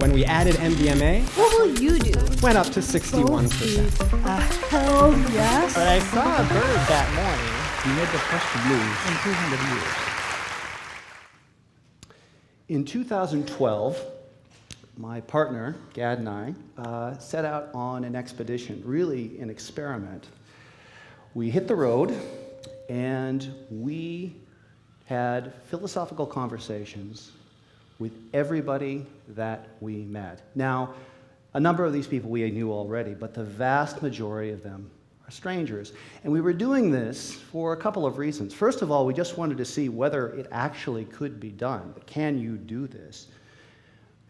When we added MDMA, What will you do? went up to 61%. Hell yes. But I saw a bird that morning. He made the first blues in 200 years. In 2012, my partner, Gad, and I set out on an expedition, really an experiment. We hit the road, and we had philosophical conversations with everybody that we met. Now, a number of these people we knew already, but the vast majority of them are strangers. And we were doing this for a couple of reasons. First of all, we just wanted to see whether it actually could be done. Can you do this?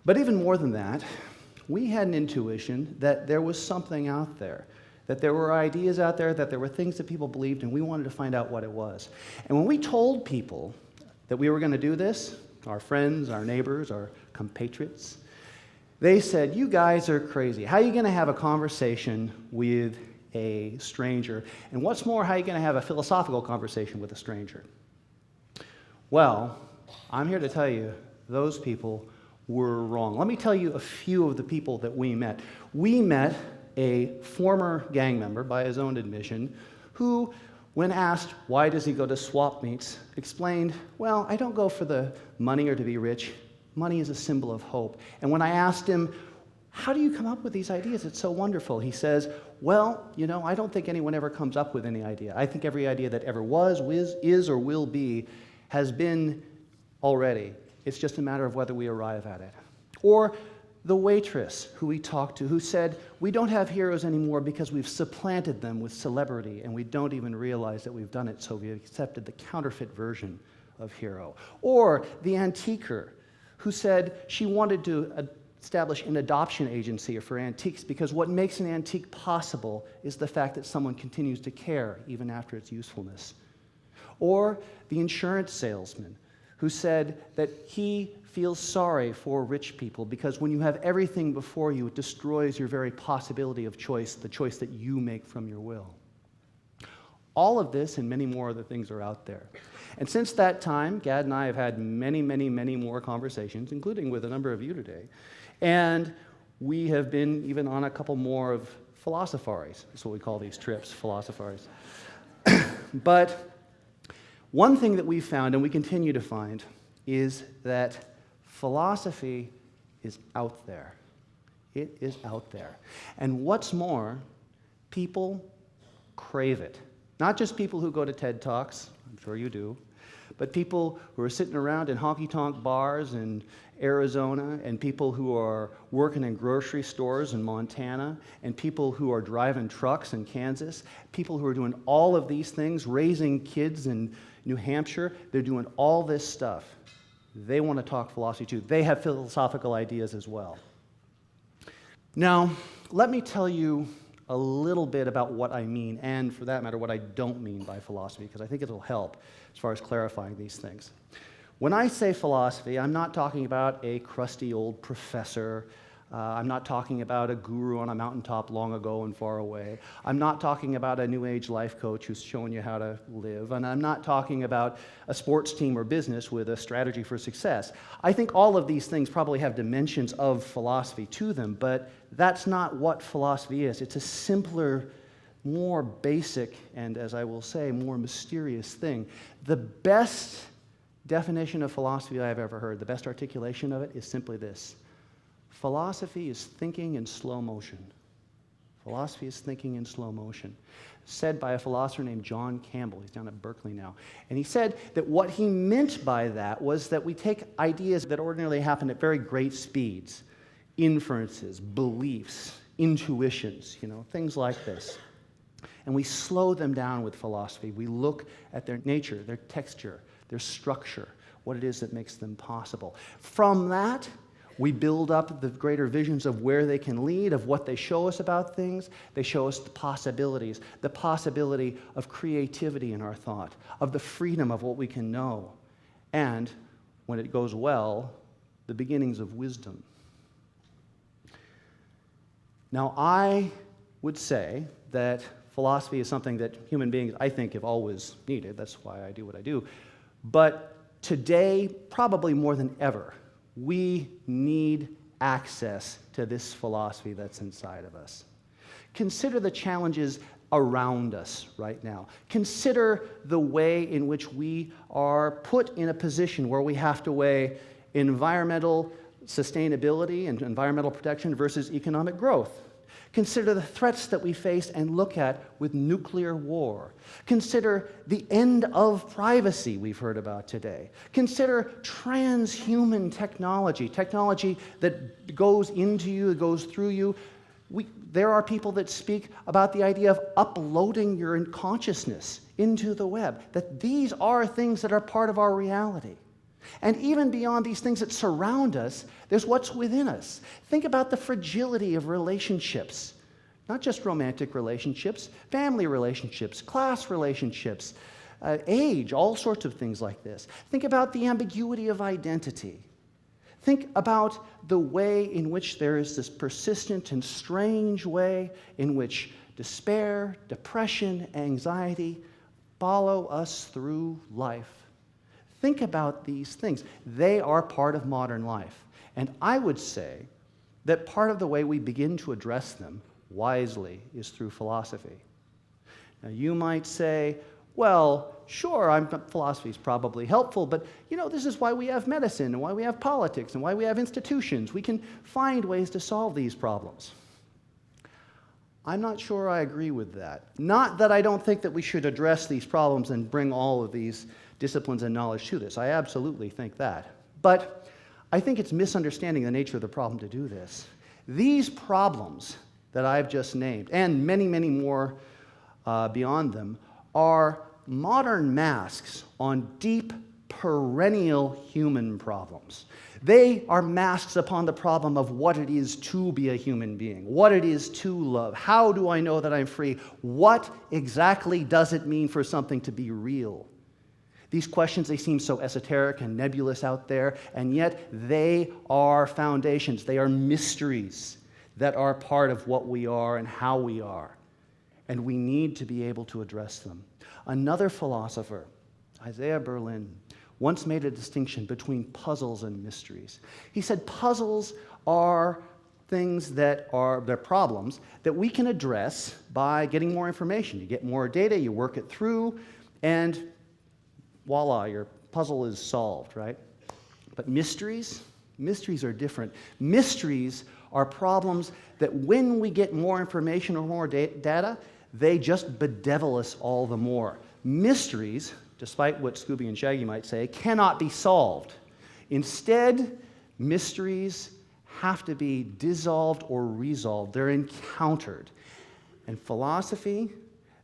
But even more than that, we had an intuition that there was something out there, that there were ideas out there, that there were things that people believed, and we wanted to find out what it was. And when we told people that we were going to do this, our friends, our neighbors, our compatriots, they said, "You guys are crazy. How are you going to have a conversation with a stranger? And what's more, how are you going to have a philosophical conversation with a stranger?" Well, I'm here to tell you, those people were wrong. Let me tell you a few of the people that we met. We met a former gang member, by his own admission, who, when asked why does he go to swap meets, explained, "Well, I don't go for the money or to be rich. Money is a symbol of hope." And when I asked him, "How do you come up with these ideas? It's so wonderful," he says, "Well, I don't think anyone ever comes up with any idea. I think every idea that ever was, is, or will be has been already. It's just a matter of whether we arrive at it." Or the waitress who we talked to, who said, "We don't have heroes anymore because we've supplanted them with celebrity, and we don't even realize that we've done it, so we've accepted the counterfeit version of hero." Or the antiquer who said she wanted to establish an adoption agency for antiques because what makes an antique possible is the fact that someone continues to care even after its usefulness. Or the insurance salesman who said that he feels sorry for rich people because when you have everything before you, it destroys your very possibility of choice, the choice that you make from your will. All of this and many more other things are out there. And since that time, Gad and I have had many, many, many more conversations, including with a number of you today. And we have been even on a couple more of philosopharies. That's what we call these trips, philosopharies. But one thing that we found, and we continue to find, is that philosophy is out there. It is out there. And what's more, people crave it. Not just people who go to TED Talks, I'm sure you do, but people who are sitting around in honky-tonk bars in Arizona, and people who are working in grocery stores in Montana, and people who are driving trucks in Kansas, people who are doing all of these things, raising kids in New Hampshire. They're doing all this stuff. They want to talk philosophy too. They have philosophical ideas as well. Now, let me tell you a little bit about what I mean, and for that matter, what I don't mean by philosophy, because I think it'll help as far as clarifying these things. When I say philosophy, I'm not talking about a crusty old professor. I'm not talking about a guru on a mountaintop long ago and far away. I'm not talking about a new age life coach who's showing you how to live. And I'm not talking about a sports team or business with a strategy for success. I think all of these things probably have dimensions of philosophy to them, but that's not what philosophy is. It's a simpler, more basic, and as I will say, more mysterious thing. The best definition of philosophy I've ever heard, the best articulation of it, is simply this: philosophy is thinking in slow motion. Philosophy is thinking in slow motion. Said by a philosopher named John Campbell. He's down at Berkeley now. And he said that what he meant by that was that we take ideas that ordinarily happen at very great speeds, inferences, beliefs, intuitions, things like this, and we slow them down with philosophy. We look at their nature, their texture, their structure, what it is that makes them possible. From that, we build up the greater visions of where they can lead, of what they show us about things. They show us the possibilities, the possibility of creativity in our thought, of the freedom of what we can know, and, when it goes well, the beginnings of wisdom. Now, I would say that philosophy is something that human beings, I think, have always needed. That's why I do what I do. But today, probably more than ever, we need access to this philosophy that's inside of us. Consider the challenges around us right now. Consider the way in which we are put in a position where we have to weigh environmental sustainability and environmental protection versus economic growth. Consider the threats that we face and look at with nuclear war. Consider the end of privacy we've heard about today. Consider transhuman technology, technology that goes into you, that goes through you. There are people that speak about the idea of uploading your consciousness into the web, that these are things that are part of our reality. And even beyond these things that surround us, there's what's within us. Think about the fragility of relationships, not just romantic relationships, family relationships, class relationships, age, all sorts of things like this. Think about the ambiguity of identity. Think about the way in which there is this persistent and strange way in which despair, depression, anxiety follow us through life. Think about these things. They are part of modern life. And I would say that part of the way we begin to address them wisely is through philosophy. Now, you might say, well, sure, philosophy is probably helpful, but this is why we have medicine and why we have politics and why we have institutions. We can find ways to solve these problems. I'm not sure I agree with that. Not that I don't think that we should address these problems and bring all of these disciplines and knowledge to this. I absolutely think that. But I think it's misunderstanding the nature of the problem to do this. These problems that I've just named, and many, many more beyond them, are modern masks on deep, perennial human problems. They are masks upon the problem of what it is to be a human being, what it is to love. How do I know that I'm free? What exactly does it mean for something to be real? These questions, they seem so esoteric and nebulous out there, and yet they are foundations. They are mysteries that are part of what we are and how we are. And we need to be able to address them. Another philosopher, Isaiah Berlin, once made a distinction between puzzles and mysteries. He said puzzles are things they're problems that we can address by getting more information. You get more data, you work it through, and voila, your puzzle is solved, right? But mysteries are different. Mysteries are problems that when we get more information or more data, they just bedevil us all the more. Mysteries, despite what Scooby and Shaggy might say, cannot be solved. Instead, mysteries have to be dissolved or resolved. They're encountered. And philosophy,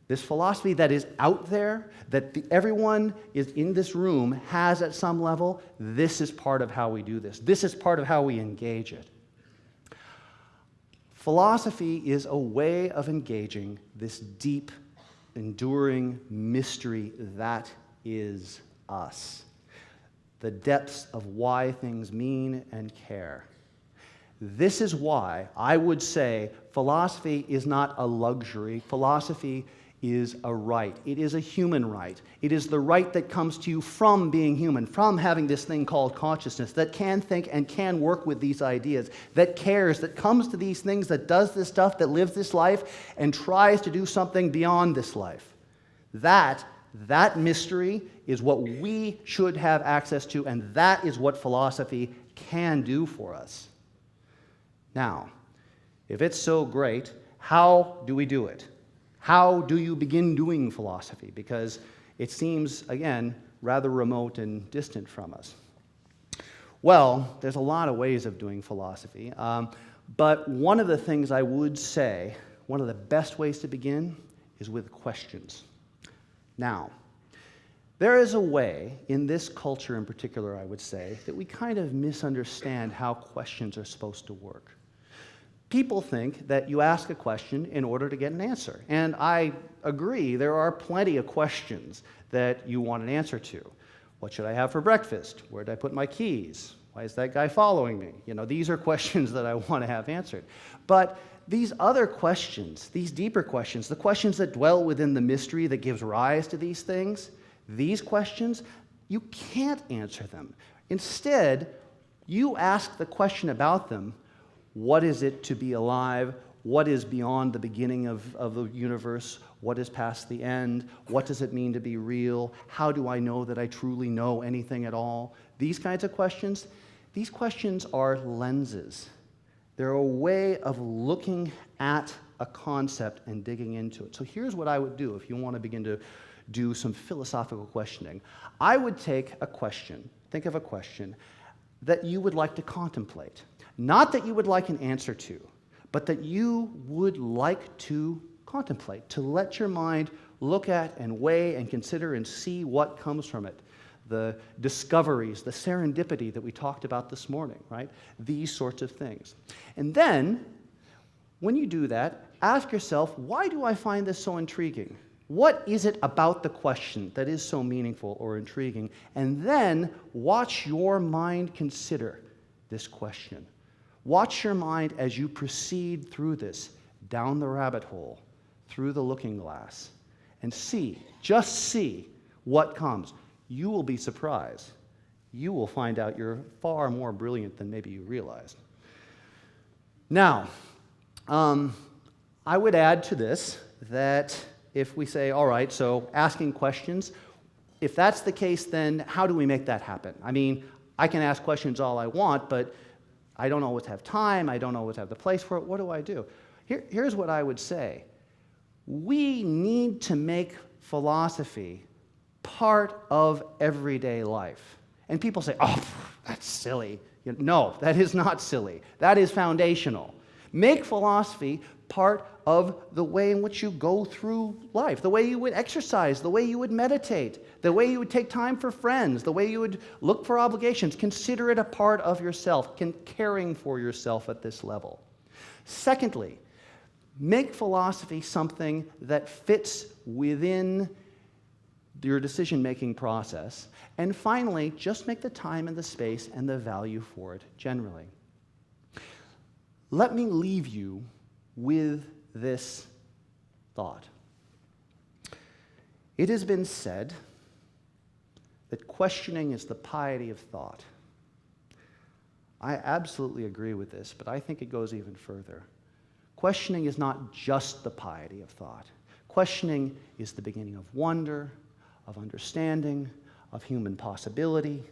this philosophy that is out there, that everyone is in this room has at some level, this is part of how we do this. This is part of how we engage it. Philosophy is a way of engaging this deep, enduring mystery that is us. The depths of why things mean and care. This is why I would say philosophy is not a luxury. Philosophy is a right. It is a human right. It is the right that comes to you from being human, from having this thing called consciousness, that can think and can work with these ideas, that cares, that comes to these things, that does this stuff, that lives this life, and tries to do something beyond this life. That mystery is what we should have access to, and that is what philosophy can do for us. Now, if it's so great, how do we do it? How do you begin doing philosophy? Because it seems, again, rather remote and distant from us. Well, there's a lot of ways of doing philosophy, but one of the things I would say, one of the best ways to begin is with questions. Now, there is a way, in this culture in particular, I would say, that we kind of misunderstand how questions are supposed to work. People think that you ask a question in order to get an answer. And I agree, there are plenty of questions that you want an answer to. What should I have for breakfast? Where did I put my keys? Why is that guy following me? These are questions that I want to have answered. But these other questions, these deeper questions, the questions that dwell within the mystery that gives rise to these things, these questions, you can't answer them. Instead, you ask the question about them What is it to be alive? What is beyond the beginning of the universe? What is past the end? What does it mean to be real? How do I know that I truly know anything at all? These kinds of questions, these questions are lenses. They're a way of looking at a concept and digging into it. So here's what I would do if you want to begin to do some philosophical questioning. I would take a question, think of a question, that you would like to contemplate. Not that you would like an answer to, but that you would like to contemplate, to let your mind look at and weigh and consider and see what comes from it. The discoveries, the serendipity that we talked about this morning, right? These sorts of things. And then, when you do that, ask yourself, why do I find this so intriguing? What is it about the question that is so meaningful or intriguing? And then watch your mind consider this question. Watch your mind as you proceed through this, down the rabbit hole, through the looking glass, and see, just see what comes. You will be surprised. You will find out you're far more brilliant than maybe you realized. Now, I would add to this that if we say, all right, so asking questions, if that's the case, then how do we make that happen? I mean, I can ask questions all I want, but I don't always have time, I don't always have the place for it. What do I do? Here's what I would say. We need to make philosophy part of everyday life. And people say, oh, that's silly. No, that is not silly. That is foundational. Make philosophy part of the way in which you go through life, the way you would exercise, the way you would meditate, the way you would take time for friends, the way you would look for obligations. Consider it a part of yourself, caring for yourself at this level. Secondly, make philosophy something that fits within your decision-making process. And finally, just make the time and the space and the value for it generally. Let me leave you with this thought. It has been said that questioning is the piety of thought. I absolutely agree with this, but I think it goes even further. Questioning is not just the piety of thought. Questioning is the beginning of wonder, of understanding, of human possibility.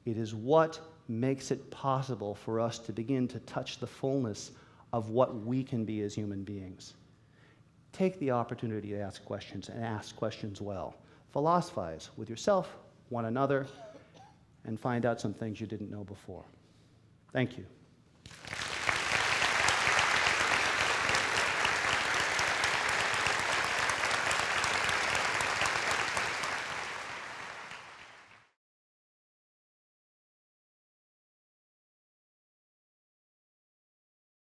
It is what makes it possible for us to begin to touch the fullness of what we can be as human beings. Take the opportunity to ask questions, and ask questions well. Philosophize with yourself, one another, and find out some things you didn't know before. Thank you.